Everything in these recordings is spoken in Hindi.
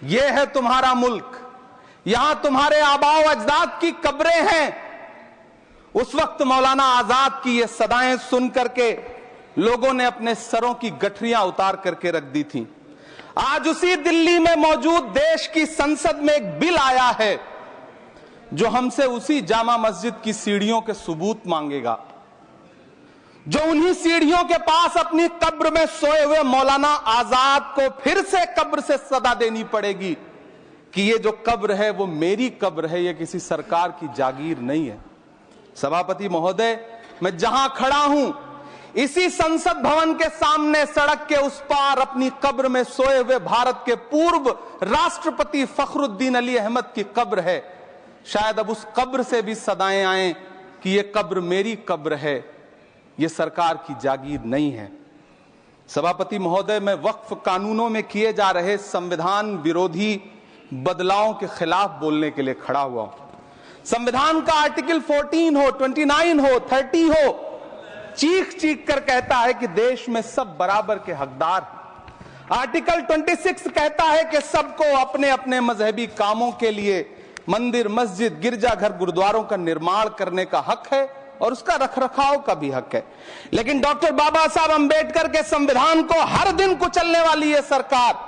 ये है तुम्हारा मुल्क, यहां तुम्हारे आबाओ अजदाद की कब्रें हैं। उस वक्त मौलाना आजाद की ये सदाएं सुन करके लोगों ने अपने सरों की गठरियां उतार करके रख दी थी। आज उसी दिल्ली में मौजूद देश की संसद में एक बिल आया है जो हमसे उसी जामा मस्जिद की सीढ़ियों के सबूत मांगेगा, जो उन्हीं सीढ़ियों के पास अपनी कब्र में सोए हुए मौलाना आजाद को फिर से कब्र से सदा देनी पड़ेगी कि ये जो कब्र है वो मेरी कब्र है, ये किसी सरकार की जागीर नहीं है। सभापति महोदय, मैं जहां खड़ा हूं इसी संसद भवन के सामने सड़क के उस पार अपनी कब्र में सोए हुए भारत के पूर्व राष्ट्रपति फखरुद्दीन अली अहमद की कब्र है। शायद अब उस कब्र से भी सदाएं आए कि ये कब्र मेरी कब्र है, ये सरकार की जागीर नहीं है। सभापति महोदय, मैं वक्फ कानूनों में किए जा रहे संविधान विरोधी बदलावों के खिलाफ बोलने के लिए खड़ा हुआ हूं। संविधान का आर्टिकल 14 हो, 29 हो, 30 हो, चीख चीख कर कहता है कि देश में सब बराबर के हकदार हैं। आर्टिकल 26 कहता है कि सबको अपने अपने मजहबी कामों के लिए मंदिर, मस्जिद, गिरजाघर, गुरुद्वारों का निर्माण करने का हक है और उसका रखरखाव का भी हक है। लेकिन डॉक्टर बाबा साहब अंबेडकर के संविधान को हर दिन कुचलने वाली यह सरकार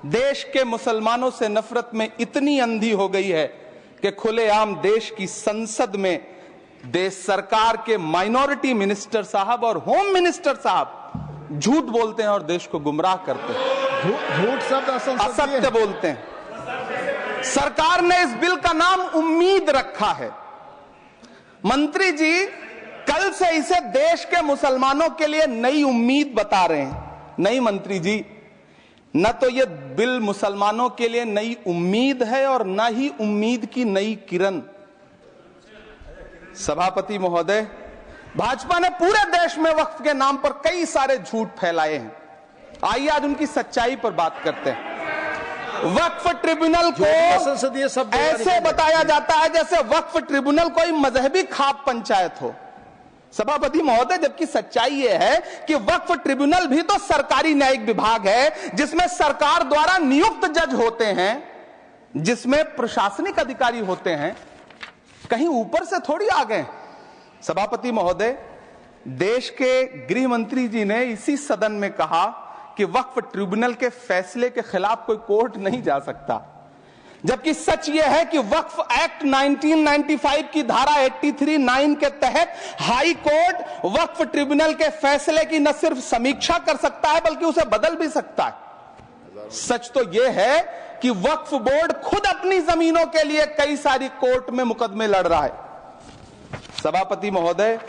देश के मुसलमानों से नफरत में इतनी अंधी हो गई है कि खुलेआम देश की संसद में देश सरकार के माइनॉरिटी मिनिस्टर साहब और होम मिनिस्टर साहब झूठ बोलते हैं और देश को गुमराह करते हैं। झूठ शब्द असत्य बोलते हैं। सरकार ने इस बिल का नाम उम्मीद रखा है। मंत्री जी कल से इसे देश के मुसलमानों के लिए नई उम्मीद बता रहे हैं। नहीं मंत्री जी, न तो यह बिल मुसलमानों के लिए नई उम्मीद है और न ही उम्मीद की नई किरण। सभापति महोदय, भाजपा ने पूरे देश में वक्फ के नाम पर कई सारे झूठ फैलाए हैं। आइए आज उनकी सच्चाई पर बात करते हैं। वक्फ ट्रिब्यूनल को ऐसे बताया जाता है जैसे वक्फ ट्रिब्यूनल कोई मजहबी खाप पंचायत हो। सभापति महोदय, जबकि सच्चाई यह है कि वक्फ ट्रिब्यूनल भी तो सरकारी न्यायिक विभाग है जिसमें सरकार द्वारा नियुक्त जज होते हैं, जिसमें प्रशासनिक अधिकारी होते हैं, कहीं ऊपर से थोड़ी आ गए। सभापति महोदय, देश के गृह मंत्री जी ने इसी सदन में कहा कि वक्फ ट्रिब्यूनल के फैसले के खिलाफ कोई कोर्ट नहीं जा सकता, जबकि सच यह है कि वक्फ एक्ट 1995 की धारा 83(9) के तहत हाई कोर्ट वक्फ ट्रिब्यूनल के फैसले की न सिर्फ समीक्षा कर सकता है बल्कि उसे बदल भी सकता है। सच तो यह है कि वक्फ बोर्ड खुद अपनी जमीनों के लिए कई सारी कोर्ट में मुकदमे लड़ रहा है। सभापति महोदय,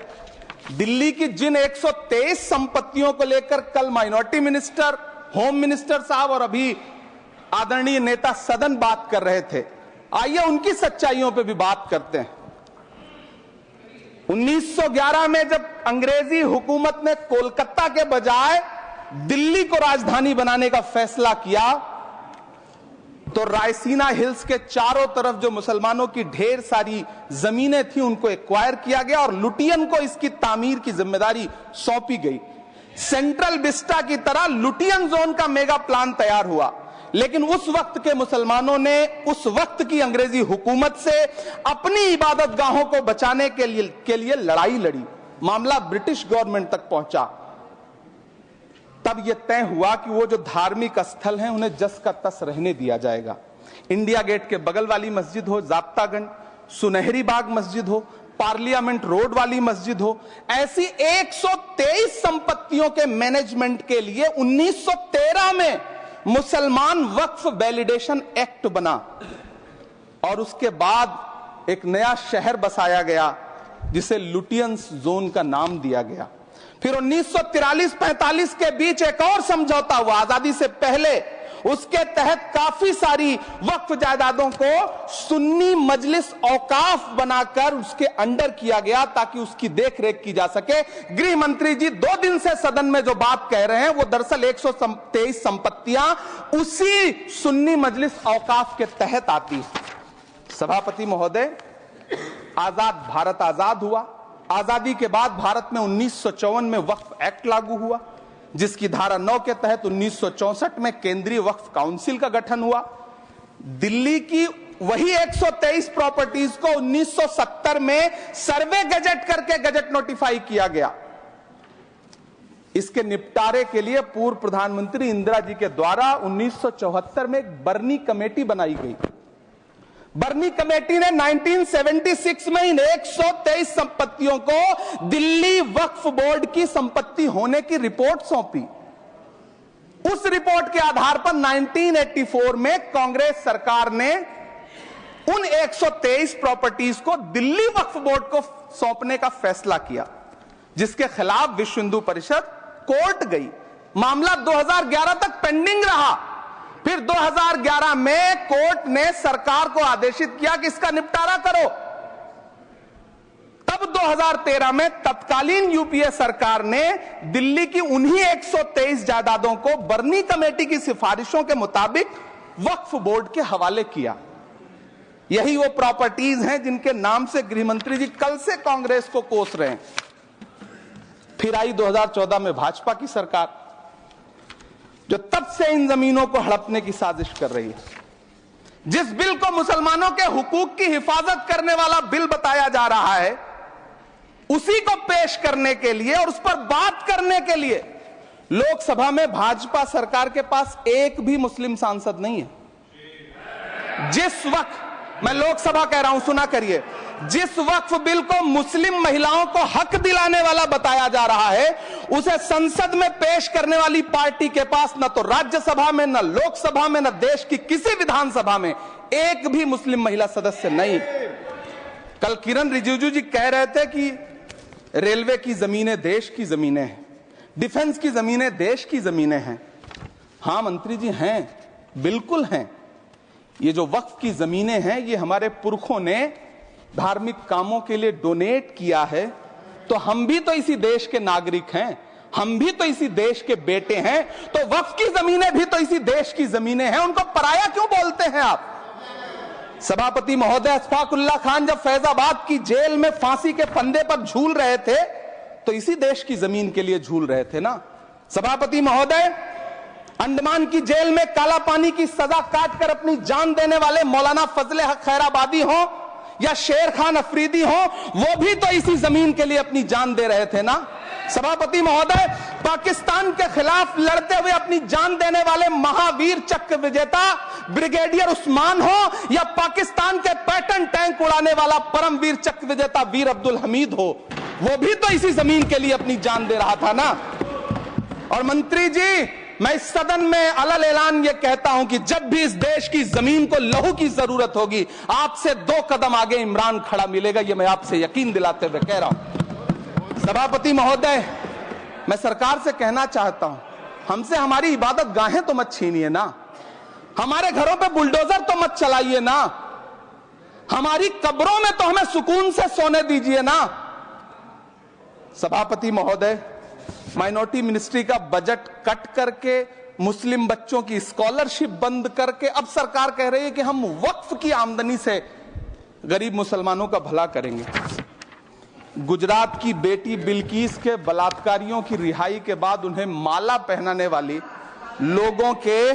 दिल्ली की जिन 123 संपत्तियों को लेकर कल माइनॉरिटी मिनिस्टर, होम मिनिस्टर साहब और अभी आदरणीय नेता सदन बात कर रहे थे, आइए उनकी सच्चाइयों पे भी बात करते हैं। 1911 में जब अंग्रेजी हुकूमत ने कोलकाता के बजाय दिल्ली को राजधानी बनाने का फैसला किया तो रायसीना हिल्स के चारों तरफ जो मुसलमानों की ढेर सारी जमीनें थी उनको एक्वायर किया गया और लुटियन को इसकी तामीर की जिम्मेदारी सौंपी गई। सेंट्रल विस्टा की तरह लुटियन जोन का मेगा प्लान तैयार हुआ, लेकिन उस वक्त के मुसलमानों ने उस वक्त की अंग्रेजी हुकूमत से अपनी इबादत गाहों को बचाने के लिए लड़ाई लड़ी। मामला ब्रिटिश गवर्नमेंट तक पहुंचा। तब यह तय हुआ कि वो जो धार्मिक स्थल हैं उन्हें जस का तस रहने दिया जाएगा। इंडिया गेट के बगल वाली मस्जिद हो, जाप्तागंज, सुनहरी बाग मस्जिद हो, पार्लियामेंट रोड वाली मस्जिद हो, ऐसी 123 संपत्तियों के मैनेजमेंट के लिए 1913 में मुसलमान वक्फ वैलिडेशन एक्ट बना और उसके बाद एक नया शहर बसाया गया जिसे लुटियंस जोन का नाम दिया गया। फिर 1943-45 के बीच एक और समझौता हुआ आजादी से पहले, उसके तहत काफी सारी वक्फ जायदादों को सुन्नी मजलिस औकाफ बनाकर उसके अंडर किया गया ताकि उसकी देखरेख की जा सके। गृह मंत्री जी 2 दिन से सदन में जो बात कह रहे हैं वो दरअसल 123 संपत्तियां उसी सुन्नी मजलिस औकाफ के तहत आती। सभापति महोदय, आजाद भारत आजाद हुआ। आजादी के बाद भारत में 1954 में वक्फ एक्ट लागू हुआ, जिसकी धारा 9 के तहत 1964 में केंद्रीय वक्फ काउंसिल का गठन हुआ। दिल्ली की वही 123 प्रॉपर्टीज को 1970 में सर्वे गजट करके गजट नोटिफाई किया गया। इसके निपटारे के लिए पूर्व प्रधानमंत्री इंदिरा जी के द्वारा 1974 में एक बर्नी कमेटी बनाई गई। बर्नी कमेटी ने 1976 में इन 123 संपत्तियों को दिल्ली वक्फ बोर्ड की संपत्ति होने की रिपोर्ट सौंपी। उस रिपोर्ट के आधार पर 1984 में कांग्रेस सरकार ने उन 123 प्रॉपर्टीज को दिल्ली वक्फ बोर्ड को सौंपने का फैसला किया, जिसके खिलाफ विश्व हिंदू परिषद कोर्ट गई। मामला 2011 तक पेंडिंग रहा। फिर 2011 में कोर्ट ने सरकार को आदेशित किया कि इसका निपटारा करो। तब 2013 में तत्कालीन यूपीए सरकार ने दिल्ली की उन्हीं 123 जायदादों को बर्नी कमेटी की सिफारिशों के मुताबिक वक्फ बोर्ड के हवाले किया। यही वो प्रॉपर्टीज हैं जिनके नाम से गृहमंत्री जी कल से कांग्रेस को कोस रहे हैं। फिर आई 2014 में भाजपा की सरकार, जो तब से इन जमीनों को हड़पने की साजिश कर रही है। जिस बिल को मुसलमानों के हुकूक की हिफाजत करने वाला बिल बताया जा रहा है, उसी को पेश करने के लिए और उस पर बात करने के लिए लोकसभा में भाजपा सरकार के पास एक भी मुस्लिम सांसद नहीं है। जिस वक्त, मैं लोकसभा कह रहा हूं, सुना करिए, जिस वक्फ बिल को मुस्लिम महिलाओं को हक दिलाने वाला बताया जा रहा है, उसे संसद में पेश करने वाली पार्टी के पास न तो राज्यसभा में, न लोकसभा में, न देश की किसी विधानसभा में एक भी मुस्लिम महिला सदस्य नहीं। कल किरण रिजिजू जी कह रहे थे कि रेलवे की जमीनें देश की जमीनें हैं, डिफेंस की जमीनें देश की जमीनें हैं। हां मंत्री जी हैं, बिल्कुल हैं। ये जो वक्फ की जमीनें हैं, ये हमारे पुरखों ने धार्मिक कामों के लिए डोनेट किया है। तो हम भी तो इसी देश के नागरिक हैं, हम भी तो इसी देश के बेटे हैं। तो वक्फ की जमीनें भी तो इसी देश की जमीनें हैं, उनको पराया क्यों बोलते हैं आप? सभापति महोदय अशफाकुल्लाह खान जब फैजाबाद की जेल में फांसी के फंदे पर झूल रहे थे, तो इसी देश की जमीन के लिए झूल रहे थे ना। सभापति महोदय, अंडमान की जेल में काला पानी की सजा काटकर अपनी जान देने वाले मौलाना फजले हक खैराबादी हो या शेर खान अफरीदी हो, वो भी तो इसी जमीन के लिए अपनी जान दे रहे थे ना। सभापति महोदय, पाकिस्तान के खिलाफ लड़ते हुए अपनी जान देने वाले महावीर चक्र विजेता ब्रिगेडियर उस्मान हो या पाकिस्तान के पैटर्न टैंक उड़ाने वाला परमवीर चक्र विजेता वीर अब्दुल हमीद हो, वो भी तो इसी जमीन के लिए अपनी जान दे रहा था ना। और मंत्री जी, मैं इस सदन में अलल ऐलान ये कहता हूं कि जब भी इस देश की जमीन को लहू की जरूरत होगी, आपसे 2 कदम आगे इमरान खड़ा मिलेगा। ये मैं आपसे यकीन दिलाते हुए कह रहा हूं। सभापति महोदय, मैं सरकार से कहना चाहता हूं, हमसे हमारी इबादत गाहें तो मत छीनिए ना, हमारे घरों पे बुलडोजर तो मत चलाइए ना, हमारी कब्रों में तो हमें सुकून से सोने दीजिए ना। सभापति महोदय, माइनॉरिटी मिनिस्ट्री का बजट कट करके, मुस्लिम बच्चों की स्कॉलरशिप बंद करके अब सरकार कह रही है कि हम वक्फ की आमदनी से गरीब मुसलमानों का भला करेंगे। गुजरात की बेटी बिल्किस के बलात्कारियों की रिहाई के बाद उन्हें माला पहनाने वाली लोगों के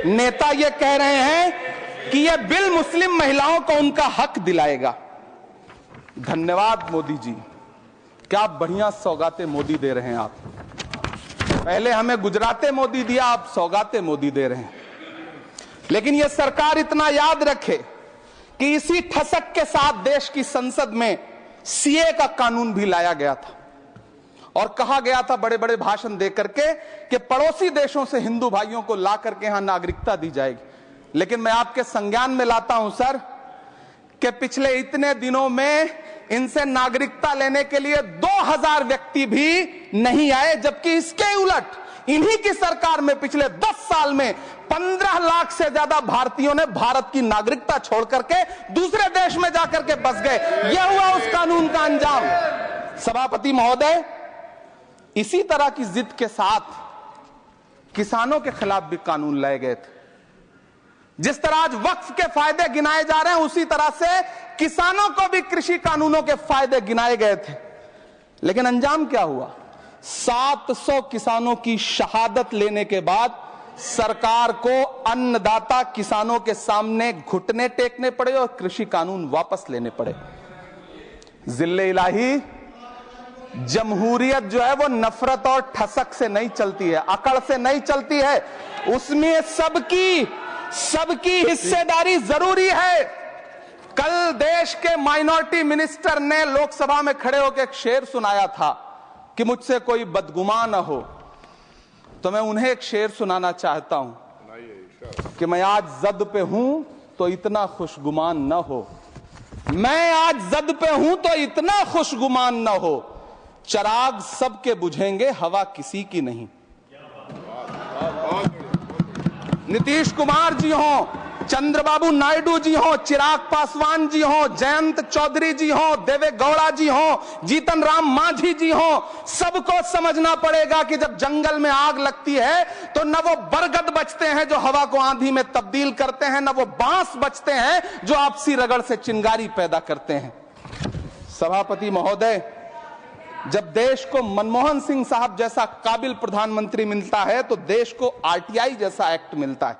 नेता ये कह रहे हैं कि यह बिल मुस्लिम महिलाओं को उनका हक दिलाएगा। धन्यवाद मोदी जी, क्या बढ़िया सौगातें मोदी दे रहे हैं आप। पहले हमें गुजराते मोदी दिया, आप सौगाते मोदी दे रहे हैं। लेकिन यह सरकार इतना याद रखे कि इसी ठसक के साथ देश की संसद में सीए का कानून भी लाया गया था और कहा गया था बड़े बड़े भाषण देकर के कि पड़ोसी देशों से हिंदू भाइयों को ला करके यहां नागरिकता दी जाएगी। लेकिन मैं आपके संज्ञान में लाता हूं सर कि पिछले इतने दिनों में इनसे नागरिकता लेने के लिए 2000 व्यक्ति भी नहीं आए, जबकि इसके उलट इन्हीं की सरकार में पिछले 10 साल में 15 लाख से ज्यादा भारतीयों ने भारत की नागरिकता छोड़ करके दूसरे देश में जाकर के बस गए। यह हुआ उस कानून का अंजाम। सभापति महोदय, इसी तरह की जिद के साथ किसानों के खिलाफ भी कानून लाए गए थे। जिस तरह आज वक्फ के फायदे गिनाए जा रहे हैं, उसी तरह से किसानों को भी कृषि कानूनों के फायदे गिनाए गए थे। लेकिन अंजाम क्या हुआ? 700 किसानों की शहादत लेने के बाद सरकार को अन्नदाता किसानों के सामने घुटने टेकने पड़े और कृषि कानून वापस लेने पड़े। जिल्ले इलाही, जमहूरियत जो है वो नफरत और ठसक से नहीं चलती है, अकड़ से नहीं चलती है, उसमें सबकी हिस्सेदारी जरूरी है। कल देश के माइनॉरिटी मिनिस्टर ने लोकसभा में खड़े होकर एक शेर सुनाया था कि मुझसे कोई बदगुमान न हो, तो मैं उन्हें एक शेर सुनाना चाहता हूं कि मैं आज जद पे हूं तो इतना खुशगुमान न हो, मैं आज जद पे हूं तो इतना खुशगुमान न हो, चिराग सबके बुझेंगे हवा किसी की नहीं। नीतीश कुमार जी हो, चंद्रबाबू नायडू जी हो, चिराग पासवान जी हो, जयंत चौधरी जी हो, देवे गौड़ा जी हो, जीतन राम मांझी जी हो, सबको समझना पड़ेगा कि जब जंगल में आग लगती है तो न वो बरगद बचते हैं जो हवा को आंधी में तब्दील करते हैं, न वो बांस बचते हैं जो आपसी रगड़ से चिंगारी पैदा करते हैं। सभापति महोदय, जब देश को मनमोहन सिंह साहब जैसा काबिल प्रधानमंत्री मिलता है तो देश को आरटीआई जैसा एक्ट मिलता है,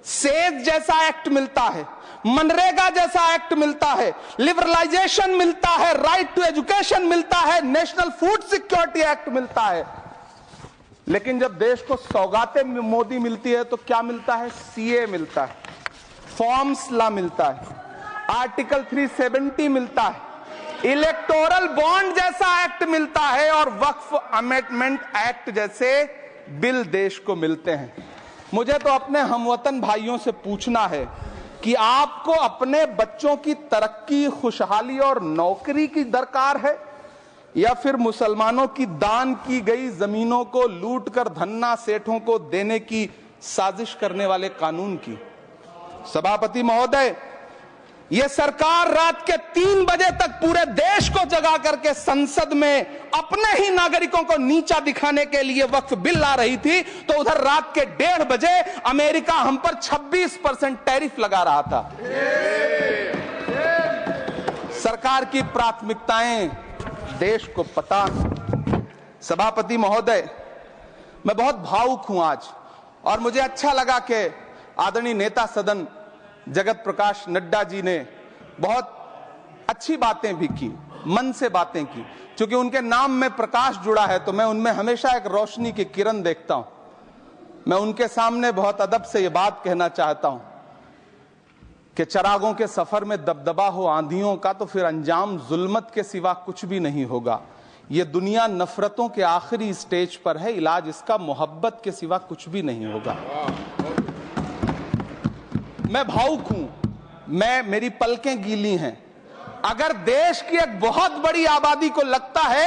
सेज जैसा एक्ट मिलता है, मनरेगा जैसा एक्ट मिलता है, लिबरलाइजेशन मिलता है, राइट टू एजुकेशन मिलता है, नेशनल फूड सिक्योरिटी एक्ट मिलता है। लेकिन जब देश को सौगातें मोदी मिलती है तो क्या मिलता है? सीए मिलता है, फॉर्म्स लॉ मिलता है, आर्टिकल 370 मिलता है, इलेक्टोरल बॉन्ड जैसा एक्ट मिलता है और वक्फ अमेंडमेंट एक्ट जैसे बिल देश को मिलते हैं। मुझे तो अपने हमवतन भाइयों से पूछना है कि आपको अपने बच्चों की तरक्की, खुशहाली और नौकरी की दरकार है या फिर मुसलमानों की दान की गई जमीनों को लूटकर धन्ना सेठों को देने की साजिश करने वाले कानून की? सभापति महोदय, यह सरकार रात के 3 बजे तक पूरे देश को जगा करके संसद में अपने ही नागरिकों को नीचा दिखाने के लिए वक्फ बिल ला रही थी, तो उधर रात के 1:30 बजे अमेरिका हम पर 26% टैरिफ लगा रहा था। सरकार की प्राथमिकताएं देश को पता। सभापति महोदय, मैं बहुत भावुक हूं आज, और मुझे अच्छा लगा कि आदरणीय नेता सदन जगत प्रकाश नड्डा जी ने बहुत अच्छी बातें भी की, मन से बातें की। क्योंकि उनके नाम में प्रकाश जुड़ा है तो मैं उनमें हमेशा एक रोशनी की किरण देखता हूं। मैं उनके सामने बहुत अदब से यह बात कहना चाहता हूं कि चिरागों के सफर में दबदबा हो आंधियों का तो फिर अंजाम जुल्मत के सिवा कुछ भी नहीं होगा। यह दुनिया नफरतों के आखिरी स्टेज पर है, इलाज इसका मोहब्बत के सिवा कुछ भी नहीं होगा। मैं भावुक हूं, मेरी पलकें गीली हैं। अगर देश की एक बहुत बड़ी आबादी को लगता है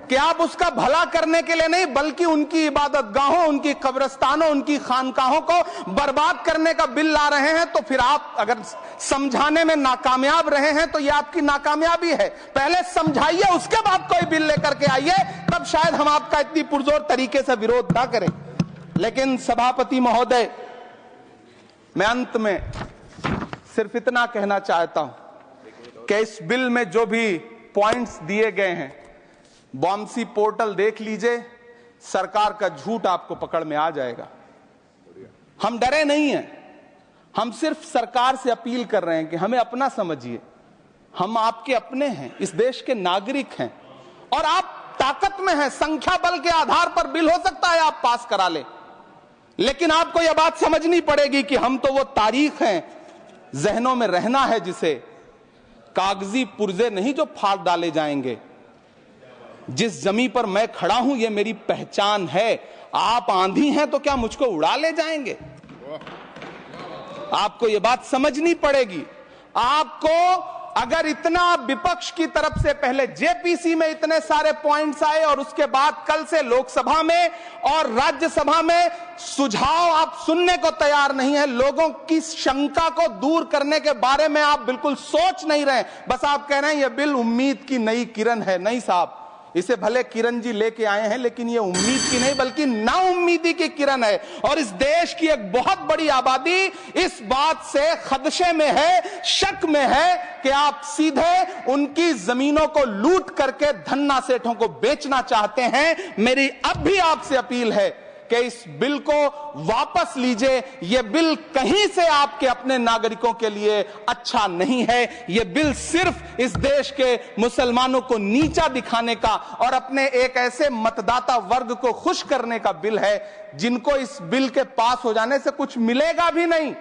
कि आप उसका भला करने के लिए नहीं बल्कि उनकी इबादतगाहों, उनकी कब्रिस्तानों, उनकी खानकाहों को बर्बाद करने का बिल ला रहे हैं, तो फिर आप अगर समझाने में नाकामयाब रहे हैं तो यह आपकी नाकामयाबी है। पहले समझाइए, उसके बाद कोई बिल लेकर के आइए, तब शायद हम आपका इतनी पुरजोर तरीके से विरोध ना करें। लेकिन सभापति महोदय, मैं अंत में सिर्फ इतना कहना चाहता हूं कि इस बिल में जो भी पॉइंट्स दिए गए हैं, बॉम्सी पोर्टल देख लीजिए, सरकार का झूठ आपको पकड़ में आ जाएगा। हम डरे नहीं हैं, हम सिर्फ सरकार से अपील कर रहे हैं कि हमें अपना समझिए। हम आपके अपने हैं, इस देश के नागरिक हैं और आप ताकत में हैं। संख्या बल के आधार पर बिल हो सकता है आप पास करा ले, लेकिन आपको यह बात समझनी पड़ेगी कि हम तो वो तारीख हैं, जहनों में रहना है जिसे, कागजी पुर्जे नहीं जो फाड़ डाले जाएंगे। जिस जमी पर मैं खड़ा हूं ये मेरी पहचान है। आप आंधी हैं तो क्या मुझको उड़ा ले जाएंगे? आपको यह बात समझनी पड़ेगी। आपको अगर इतना विपक्ष की तरफ से पहले जेपीसी में इतने सारे पॉइंट्स आए और उसके बाद कल से लोकसभा में और राज्यसभा में सुझाव आप सुनने को तैयार नहीं है, लोगों की शंका को दूर करने के बारे में आप बिल्कुल सोच नहीं रहे, बस आप कह रहे हैं यह बिल उम्मीद की नई किरण है। नहीं साहब, इसे भले किरण जी लेके आए हैं लेकिन ये उम्मीद की नहीं बल्कि नाउम्मीदी की किरण है। और इस देश की एक बहुत बड़ी आबादी इस बात से खदशे में है, शक में है कि आप सीधे उनकी जमीनों को लूट करके धन्ना सेठों को बेचना चाहते हैं। मेरी अब भी आपसे अपील है कि इस बिल को वापस लीजिए। यह बिल कहीं से आपके अपने नागरिकों के लिए अच्छा नहीं है। यह बिल सिर्फ इस देश के मुसलमानों को नीचा दिखाने का और अपने एक ऐसे मतदाता वर्ग को खुश करने का बिल है जिनको इस बिल के पास हो जाने से कुछ मिलेगा भी नहीं।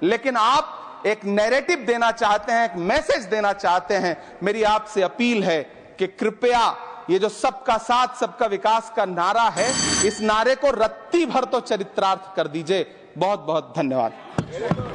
लेकिन आप एक नैरेटिव देना चाहते हैं, एक मैसेज देना चाहते हैं। मेरी आपसे अपील है कि कृपया ये जो सबका साथ सबका विकास का नारा है, इस नारे को रत्ती भर तो चरित्रार्थ कर दीजिए। बहुत बहुत धन्यवाद।